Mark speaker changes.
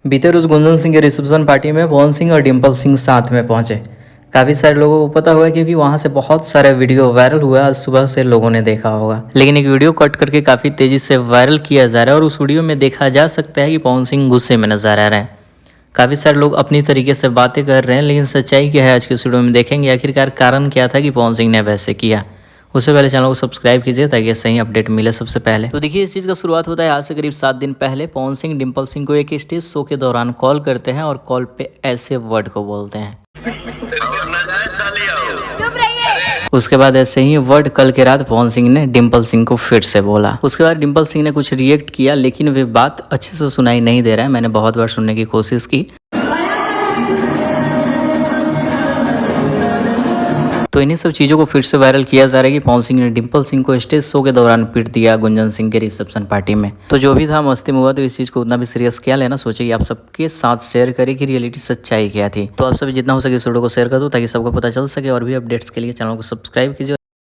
Speaker 1: बीते रोज गुंजन सिंह के reception party में पवन सिंह और डिम्पल सिंह साथ में पहुंचे। काफी सारे लोगों को पता हुआ क्योंकि वहां से बहुत सारे वीडियो वायरल हुआ। आज सुबह से लोगों ने देखा होगा, लेकिन एक वीडियो कट करके काफी तेजी से वायरल किया जा रहा है और उस वीडियो में देखा जा सकता है कि पवन सिंह गुस्से में नजर आ रहे हैं। काफी सारे लोग अपनी तरीके से बातें कर रहे हैं, लेकिन सच्चाई क्या है आज के इस वीडियो में देखेंगे। आखिरकार कारण क्या था कि पवन सिंह ने वैसे किया। उससे पहले चैनल को सब्सक्राइब कीजिए ताकि सही अपडेट मिले सबसे पहले। तो देखिए, इस चीज़ का शुरुआत होता है आज से करीब 7 दिन पहले। पवन सिंह डिम्पल सिंह को एक स्टेज शो के दौरान कॉल करते हैं और कॉल पे ऐसे वर्ड को बोलते हैं। चुप रहिए। उसके बाद ऐसे ही वर्ड कल के रात पवन सिंह ने डिम्पल सिंह को फिर से बोला। उसके बाद डिम्पल सिंह ने कुछ रिएक्ट किया, लेकिन वे बात अच्छे से सुनाई नहीं दे रहा है। मैंने बहुत बार सुनने की कोशिश की। तो इन्हीं सब चीज़ों को फिर से वायरल किया जा रहा है कि पवन सिंह ने डिम्पल सिंह को स्टेज शो के दौरान पीट दिया गुंजन सिंह के रिसेप्शन पार्टी में। तो जो भी था मस्ती में हुआ, तो इस चीज़ को उतना भी सीरियस क्या लेना, सोचे कि आप सबके साथ शेयर करें कि रियलिटी सच्चाई क्या थी। तो आप सभी जितना हो सके इस वीडियो को शेयर कर दो ताकि सबको पता चल सके, और भी अपडेट्स के लिए चैनल को सब्सक्राइब कीजिए।